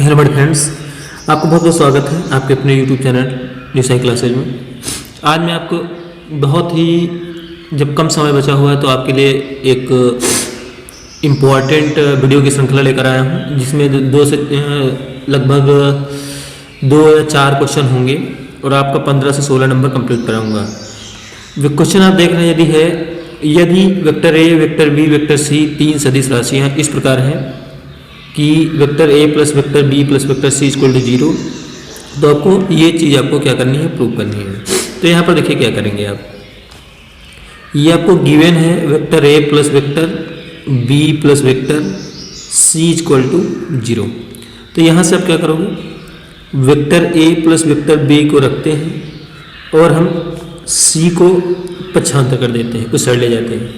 Hello बड़े friends, आपको बहुत बहुत स्वागत है आपके अपने YouTube channel new Sai classes में। आज मैं आपको बहुत ही जब कम समय बचा हुआ है तो आपके लिए एक इम्पॉर्टेंट वीडियो की श्रृंखला लेकर आया हूँ, जिसमें दो से लगभग 2 या 4 क्वेश्चन होंगे और आपका 15 से 16 नंबर कंप्लीट कराऊंगा। क्वेश्चन आप देख रहे हैं यदि vector A, vector B, vector C 3 सदिश राशियाँ इस प्रकार हैं कि vector A plus vector B plus vector C equal to 0, तो आपको ये चीज़ आपको क्या करनी है, प्रूव करनी है। तो यहाँ पर देखिए क्या करेंगे आप, ये आपको गिवन है vector A plus vector B plus vector C equal to 0। तो यहाँ से आप क्या करोगे, vector A plus vector B को रखते हैं और हम सी को पक्षांतर कर देते हैं, उस साइड ले जाते हैं।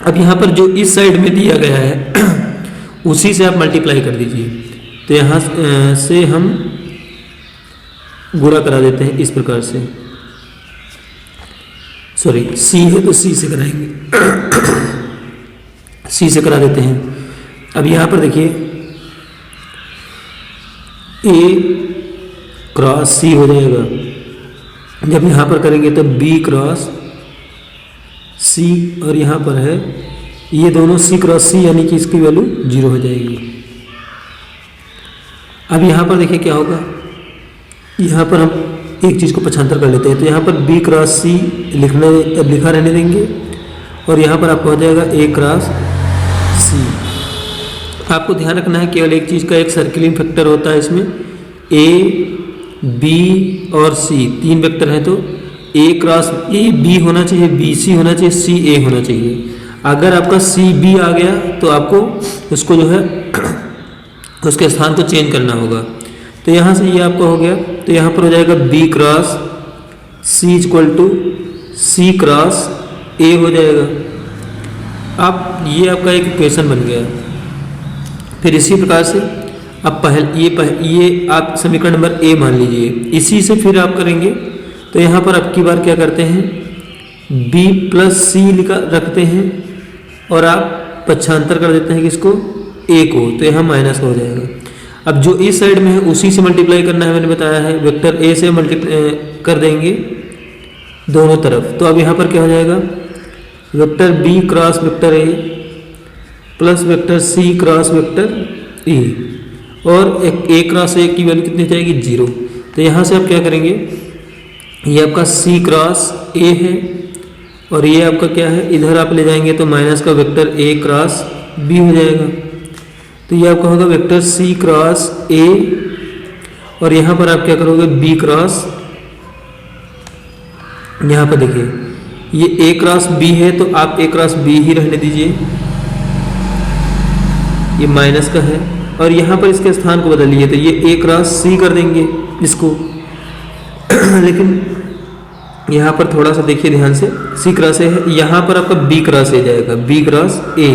अब यहाँ पर जो इस साइड में दिया गया है उसी से आप मल्टीप्लाई कर दीजिए। तो यहाँ से हम गुणा करा देते हैं इस प्रकार से, सॉरी सी है तो सी से कराएंगे सी से करा देते हैं। अब यहाँ पर देखिए ए क्रॉस सी हो जाएगा, जब यहाँ पर करेंगे तो बी क्रॉस सी, और यहाँ पर है ये दोनों सी क्रॉस सी, यानी कि इसकी वैल्यू 0 हो जाएगी। अब यहाँ पर देखिए क्या होगा, यहाँ पर हम एक चीज़ को पक्षांतर कर लेते हैं। तो यहाँ पर बी क्रॉस सी लिखा रहने देंगे और यहाँ पर आपको हो जाएगा ए क्रॉस सी। आपको ध्यान रखना है केवल एक चीज़ का, एक सर्किलिंग फैक्टर होता है इसमें, ए बी और सी 3 वेक्टर हैं तो ए क्रॉस ए बी होना चाहिए, बी सी होना चाहिए, सी ए होना चाहिए। अगर आपका सी बी आ गया तो आपको उसको जो है उसके स्थान को चेंज करना होगा। तो यहाँ से ये आपका हो गया, तो यहाँ पर हो जाएगा B cross C equal to C cross A हो जाएगा। अब ये आपका एक इक्वेशन बन गया। फिर इसी प्रकार से अब ये आप समीकरण नंबर ए मान लीजिए, इसी से फिर आप करेंगे। तो यहाँ पर अब की बार क्या करते हैं, b प्लस सी रखते हैं और आप पक्षांतर कर देते हैं किसको, a को, तो यहाँ माइनस हो जाएगा। अब जो इस साइड में है उसी से मल्टीप्लाई करना है, मैंने बताया है वेक्टर a से मल्टीप्लाई कर देंगे दोनों तरफ। तो अब यहाँ पर क्या हो जाएगा, vector b cross vector a plus vector c cross vector e, और एक a क्रॉस a की वैल्यू कितनी जाएगी, 0। तो यहाँ से आप क्या करेंगे, ये आपका c क्रॉस a है और ये आपका क्या है, इधर आप ले जाएंगे तो माइनस का वेक्टर a क्रॉस b हो जाएगा। तो ये आपका होगा वेक्टर c क्रॉस a, और यहाँ पर आप क्या करोगे, b क्रॉस, यहाँ पर देखिए ये a क्रॉस b है तो आप a क्रॉस b ही रहने दीजिए, ये माइनस का है, और यहाँ पर इसके स्थान को बदलिए तो ये a क्रॉस c कर देंगे इसको लेकिन यहाँ पर थोड़ा सा देखिए ध्यान से, सी क्रॉस ए है, यहाँ पर आपका बी क्रॉस ए जाएगा, बी क्रॉस ए।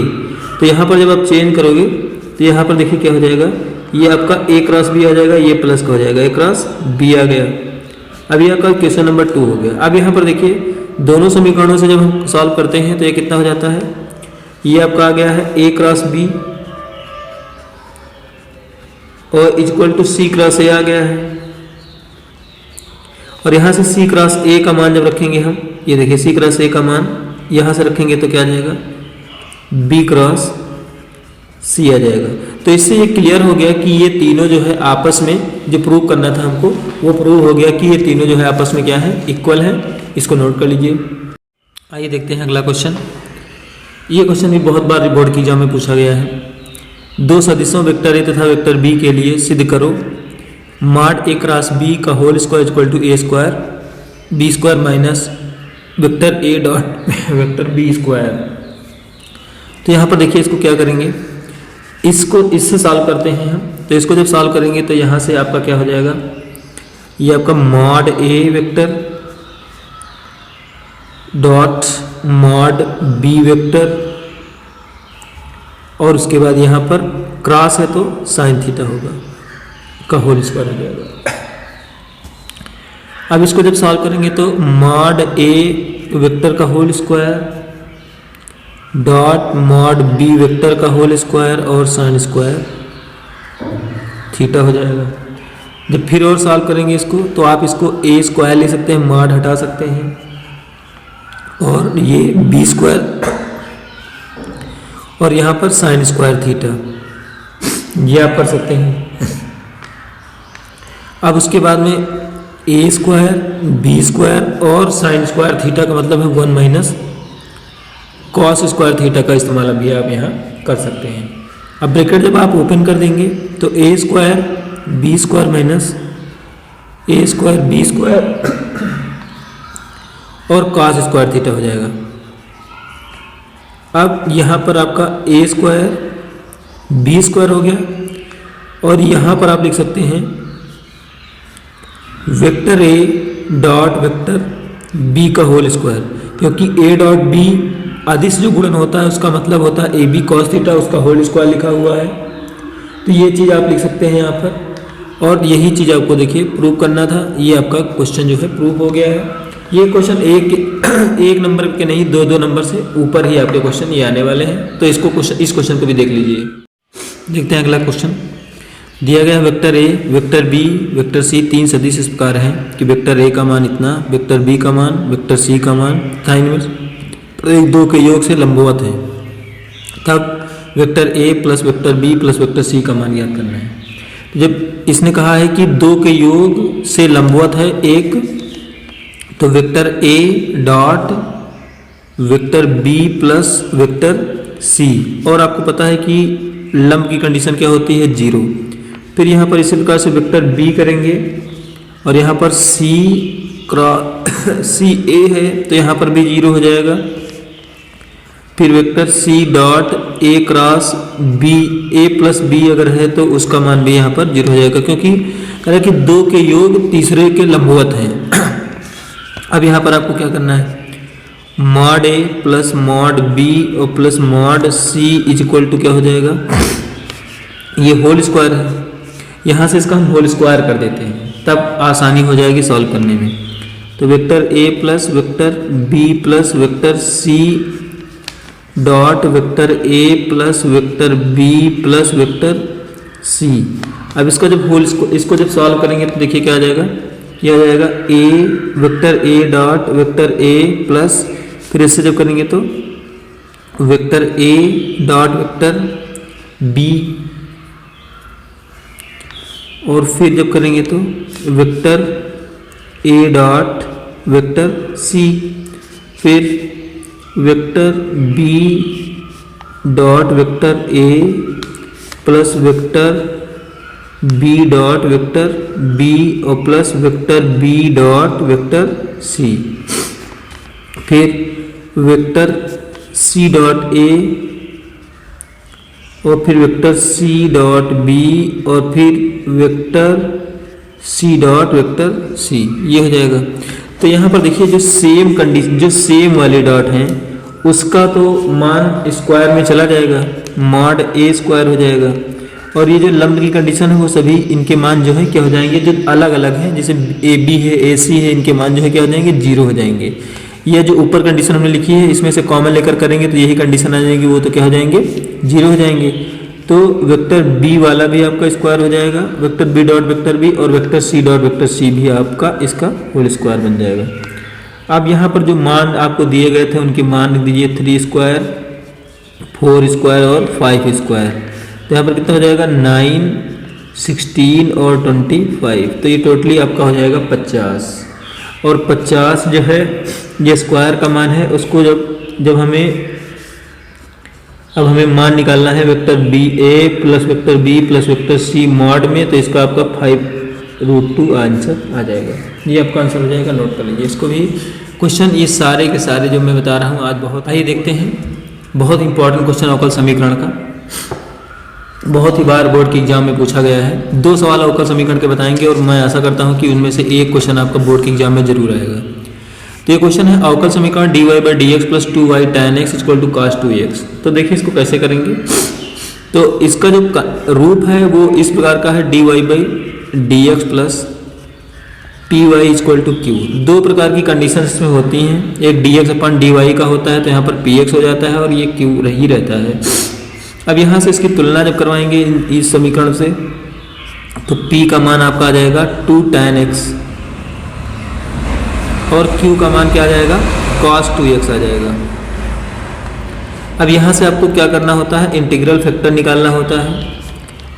तो यहाँ पर जब आप चेंज करोगे तो यहाँ पर देखिए क्या हो जाएगा, ये आपका ए क्रॉस बी आ जाएगा, ये प्लस का हो जाएगा, ए क्रॉस बी आ गया। अब ये आपका क्वेश्चन नंबर 2 हो गया। अब यहाँ पर देखिए दोनों समीकरणों से जब हम सॉल्व करते हैं तो ये कितना हो जाता है, ये आपका आ गया है ए क्रॉस बी और equal to C cross A आ गया है, और यहाँ से सी क्रॉस ए का मान जब रखेंगे हम, ये देखिए सी क्रॉस ए का मान यहाँ से रखेंगे तो क्या आ जाएगा, बी क्रॉस सी आ जाएगा। तो इससे ये क्लियर हो गया कि ये तीनों जो है आपस में, जो प्रूव करना था हमको वो प्रूव हो गया कि ये तीनों जो है आपस में क्या है, इक्वल है। इसको नोट कर लीजिए। आइए देखते हैं अगला क्वेश्चन। ये क्वेश्चन भी बहुत बार बोर्ड की एग्जाम में पूछा गया है। 2 सदिशों वेक्टर ए तथा वेक्टर बी के लिए सिद्ध करो मॉड ए क्रॉस बी का whole square equal to A square B square minus vector A dot vector B square. तो यहाँ पर देखिए इसको क्या करेंगे, इसको इससे सॉल्व करते हैं हम। तो इसको जब सॉल्व करेंगे तो यहाँ से आपका क्या हो जाएगा, ये आपका mod A vector dot mod B vector, और उसके बाद यहाँ पर क्रॉस है तो साइन थीटा होगा का होल स्क्वायर हो जाएगा। अब इसको जब सॉल्व करेंगे तो मॉड ए वेक्टर का whole square dot mod B vector का होल स्क्वायर और साइन स्क्वायर थीटा हो जाएगा। जब फिर और सॉल्व करेंगे इसको तो आप इसको ए स्क्वायर ले सकते हैं, मॉड हटा सकते हैं, और ये बी स्क्वायर और यहाँ पर साइन स्क्वायर थीटा, ये आप कर सकते हैं। अब उसके बाद में ए स्क्वायर, बी स्क्वायर और साइन स्क्वायर थीटा का मतलब है 1 माइनस कॉस स्क्वायर थीटा का इस्तेमाल अभी आप यहाँ कर सकते हैं। अब ब्रैकेट जब आप ओपन कर देंगे तो ए स्क्वायर बी स्क्वायर माइनस ए स्क्वायर बी स्क्वायर और कॉस स्क्वायर थीटा हो जाएगा। अब यहाँ पर आपका ए स्क्वायर बी स्क्वायर हो गया और यहाँ पर आप लिख सकते हैं vector A dot vector B का होल स्क्वायर, क्योंकि ए डॉट बी अदिश जो गुणन होता है उसका मतलब होता है ए बी कॉस थीटा, उसका होल स्क्वायर लिखा हुआ है। तो ये चीज़ आप लिख सकते हैं यहाँ पर, और यही चीज़ आपको देखिए प्रूव करना था। ये आपका क्वेश्चन जो है प्रूव हो गया है। ये क्वेश्चन एक नंबर के नहीं, 2-2 नंबर से ऊपर ही आपके क्वेश्चन ये आने वाले हैं। तो इस क्वेश्चन को भी देख लीजिए। देखते हैं अगला क्वेश्चन। दिया गया vector A, vector B, vector C 3 सदिश इस प्रकार हैं कि वेक्टर ए का मान इतना, वेक्टर बी का मान, वेक्टर सी का मान तथा इनमें 2 के योग से लंबवत है। तब vector A plus vector B plus vector C का मान ज्ञात करना है। जब इसने कहा है कि 2 के योग से लंबवत है एक, तो vector A dot vector B plus vector C, और आपको पता है कि लंब की कंडीशन क्या होती है 0। फिर यहाँ पर इसी प्रकार से वेक्टर बी करेंगे और यहाँ पर सी ए है तो यहाँ पर भी 0 हो जाएगा। फिर vector C dot A cross B, A plus B अगर है तो उसका मान भी यहाँ पर 0 हो जाएगा, क्योंकि कह रहा है कि 2 के योग तीसरे के लंबवत हैं। अब यहाँ पर आपको क्या करना है, mod A plus mod B और plus mod C is equal to क्या हो जाएगा, ये होल स्क्वायर है, यहाँ से इसका हम होल स्क्वायर कर देते हैं, तब आसानी हो जाएगी सॉल्व करने में। तो vector A plus vector B plus vector C dot vector A plus vector B plus vector C. अब इसका जब इसको जब सॉल्व करेंगे तो देखिए क्या आ जाएगा, यह आ जाएगा A vector A dot vector A plus, फिर इससे जब करेंगे तो vector A dot vector B, और फिर जब करेंगे तो vector A dot vector C, फिर vector B dot vector A plus vector B dot vector B और plus vector B dot vector C, फिर वेक्टर सी डॉट ए और फिर वेक्टर सी डॉट बी और फिर vector C dot vector C, ये हो जाएगा। तो यहाँ पर देखिए जो सेम कंडीशन, जो सेम वाले डॉट हैं उसका तो मान स्क्वायर में चला जाएगा, मॉड ए स्क्वायर हो जाएगा, और ये जो लंब की कंडीशन है वो सभी इनके मान जो है क्या हो जाएंगे, जो अलग अलग हैं, जैसे ए बी है ए सी है, इनके मान जो है क्या हो जाएंगे 0 हो जाएंगे। यह जो ऊपर कंडीशन हमने लिखी है इसमें से कॉमन लेकर करेंगे तो यही कंडीशन आ जाएगी, वो तो क्या हो जाएंगे 0 हो जाएंगे। तो वेक्टर बी वाला भी आपका स्क्वायर हो जाएगा, vector B dot vector B और vector C dot vector C भी आपका इसका होल स्क्वायर बन जाएगा। अब यहाँ पर जो मान आपको दिए गए थे उनके मान लिख दीजिए 3 स्क्वायर 4 स्क्वायर और 5 स्क्वायर। तो यहाँ पर कितना हो जाएगा 9 16 और 25, तो ये टोटली आपका हो जाएगा 50। और 50 जो है ये स्क्वायर का मान है, उसको जब हमें मान निकालना है vector B A plus vector B plus vector C mod में, तो इसका आपका 5√2 आंसर आ जाएगा। ये आपका आंसर हो जाएगा, नोट कर लीजिए इसको भी। क्वेश्चन ये सारे के सारे जो मैं बता रहा हूँ आज बहुत, आइए देखते हैं, बहुत इंपॉर्टेंट क्वेश्चन अवकल समीकरण का, बहुत ही बार बोर्ड के एग्जाम में पूछा गया है। 2 सवाल अवकल समीकरण के बताएंगे और मैं आशा करता हूँ कि उनमें से एक क्वेश्चन आपका बोर्ड के एग्जाम में जरूर आएगा। तो ये क्वेश्चन है अवकल समीकरण dy/dx plus 2y tan x equal to cos 2x। तो देखिए इसको कैसे करेंगे। तो इसका जो रूप है वो इस प्रकार का है dy/dx plus py equal to q। 2 प्रकार की कंडीशन इसमें होती हैं, एक dx/dy का होता है तो यहाँ पर px हो जाता है और ये q ही रहता है। अब यहाँ से इसकी तुलना जब करवाएंगे इस समीकरण से तो P का मान आपका आ जाएगा 2 tan x और Q का मान क्या आ जाएगा cos 2x आ जाएगा। अब यहाँ से आपको क्या करना होता है, इंटीग्रल फैक्टर निकालना होता है।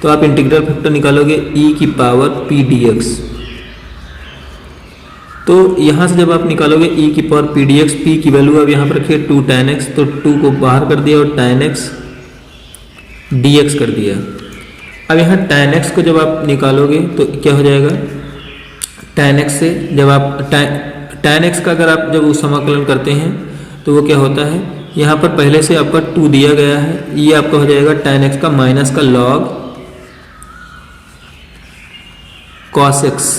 तो आप इंटीग्रल फैक्टर निकालोगे e की पावर p dx। तो यहाँ से जब आप निकालोगे e की पावर p dx, p की वैल्यू अब यहाँ पर रखिए 2 tan x, तो 2 को बाहर कर दिया और tan x dx कर दिया। अब यहाँ tan x को जब आप निकालोगे तो क्या हो जाएगा, tan x से जब आप tan x का अगर आप जब उस समाकलन करते हैं तो वो क्या होता है, यहाँ पर पहले से आपका 2 दिया गया है, ये आपका हो जाएगा tan x का माइनस का log cos x,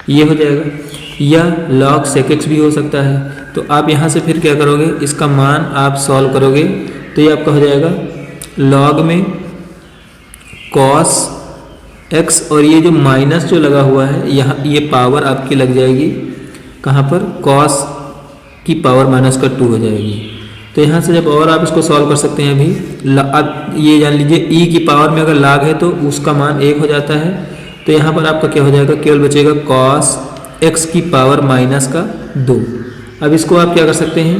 ये हो जाएगा, या log sec x भी हो सकता है। तो आप यहाँ से फिर क्या करोगे, इसका मान आप सॉल्व करोगे तो ये आपका हो जाएगा log में cos x, और ये जो माइनस जो लगा हुआ है यहाँ, ये पावर आपकी लग जाएगी कहाँ पर, cos की पावर माइनस का 2 हो जाएगी। तो यहाँ से जब और आप इसको सॉल्व कर सकते हैं अभी, अब ये जान लीजिए e की पावर में अगर log है तो उसका मान 1 हो जाता है। तो यहाँ पर आपका क्या हो जाएगा, केवल बचेगा cos x की पावर माइनस का 2। अब इसको आप क्या कर सकते हैं,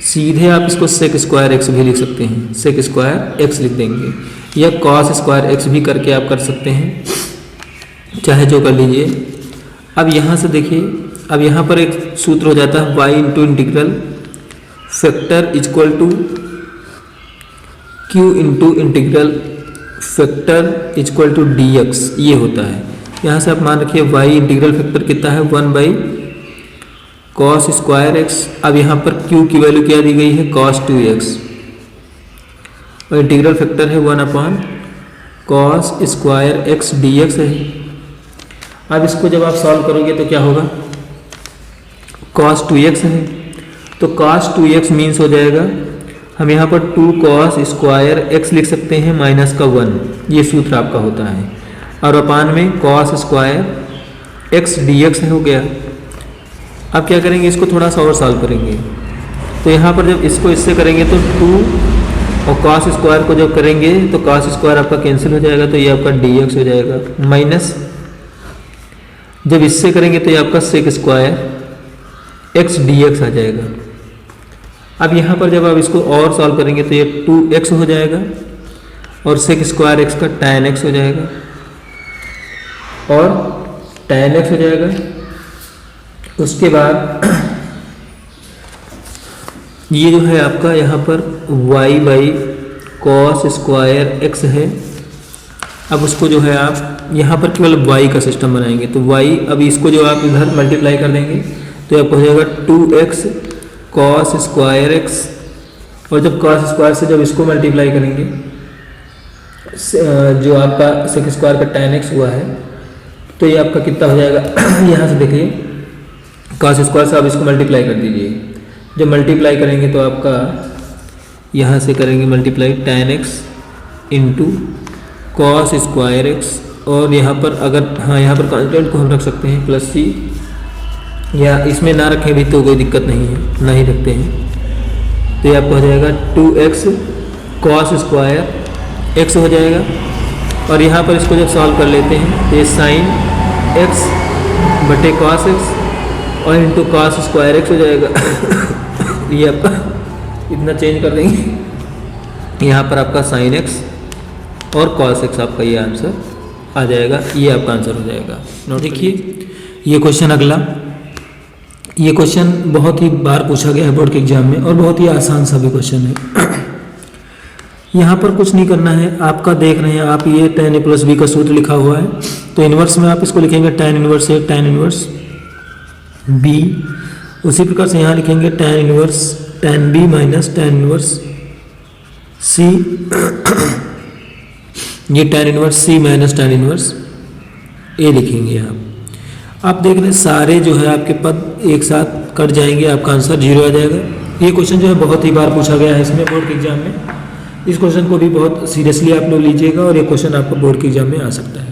सीधे आप इसको sec स्क्वायर x भी लिख सकते हैं, sec स्क्वायर x लिख देंगे, या cos स्क्वायर x भी करके आप कर सकते हैं, चाहे जो कर लीजिए। अब यहाँ से देखिए, अब यहाँ पर एक सूत्र हो जाता है y into integral factor equal to q into integral factor equal to dx, ये होता है। यहाँ से आप मान रखिए y इंटीग्रल फैक्टर कितना है, 1 बाई cos स्क्वायर x। अब यहाँ पर q की वैल्यू क्या दी गई है, cos 2x, और इंटीग्रल फैक्टर है 1 upon cos square x dx है। अब इसको जब आप सॉल्व करोगे तो क्या होगा, cos 2x है, तो cos 2x मीन्स हो जाएगा, हम यहाँ पर 2 cos स्क्वायर x लिख सकते हैं माइनस का 1, ये सूत्र आपका होता है, और अपान में cos स्क्वायर x dx हो गया। अब क्या करेंगे, इसको थोड़ा सा और सॉल्व करेंगे। तो यहाँ पर जब इसको इससे करेंगे तो 2 और cos स्क्वायर को जब करेंगे तो cos स्क्वायर आपका कैंसिल हो जाएगा, तो ये आपका dx हो जाएगा, माइनस जब इससे करेंगे तो ये आपका sec स्क्वायर x dx आ जाएगा। अब यहाँ पर जब आप इसको और सॉल्व करेंगे तो ये 2x हो जाएगा, और sec स्क्वायर x का tan x हो जाएगा, और tan x हो जाएगा। उसके बाद ये जो है आपका यहाँ पर y by cos square x है। अब उसको जो है आप यहाँ पर केवल y का सिस्टम बनाएंगे, तो y, अब इसको जो आप इधर मल्टीप्लाई कर देंगे तो आपको हो जाएगा 2x cos स्क्वायर x, और जब cos स्क्वायर से जब इसको मल्टीप्लाई करेंगे, जो आपका sec स्क्वायर का tan x हुआ है, तो ये आपका कितना हो जाएगा यहाँ से देखिए, cos स्क्वायर से आप इसको मल्टीप्लाई कर दीजिए। जब मल्टीप्लाई करेंगे तो आपका यहाँ से करेंगे multiply tan x into cos square x, और यहाँ पर अगर हाँ यहाँ पर कांस्टेंट को हम रख सकते हैं प्लस c, या इसमें ना रखें भी तो कोई दिक्कत नहीं है, ना ही रखते हैं। तो ये आपको हो जाएगा 2x cos स्क्वायर x हो जाएगा, और यहाँ पर इसको जब सॉल्व कर लेते हैं तो ये साइन x बटे cos x और इंटू cos स्क्वायर x हो जाएगा। ये आपका इतना चेंज कर देंगे, यहाँ पर आपका साइन x और cos x आपका ये आंसर आ जाएगा, ये आपका आंसर हो जाएगा। नोट देखिए ये क्वेश्चन अगला, ये क्वेश्चन बहुत ही बार पूछा गया है बोर्ड के एग्जाम में, और बहुत ही आसान सा भी क्वेश्चन है। यहाँ पर कुछ नहीं करना है, आपका देख रहे हैं आप, ये tan a प्लस बी का सूत्र लिखा हुआ है, तो इन्वर्स में आप इसको लिखेंगे tan inverse a tan inverse b, उसी प्रकार से यहाँ लिखेंगे tan inverse tan b minus tan inverse c, ये tan inverse c minus tan inverse a लिखेंगे आप देख रहे हैं सारे जो है आपके पद एक साथ कट जाएंगे, आपका आंसर 0 आ जाएगा। ये क्वेश्चन जो है बहुत ही बार पूछा गया है इसमें बोर्ड के एग्जाम में, इस क्वेश्चन को भी बहुत सीरियसली आप लोग लीजिएगा, और ये क्वेश्चन आपको बोर्ड के एग्जाम में आ सकता है।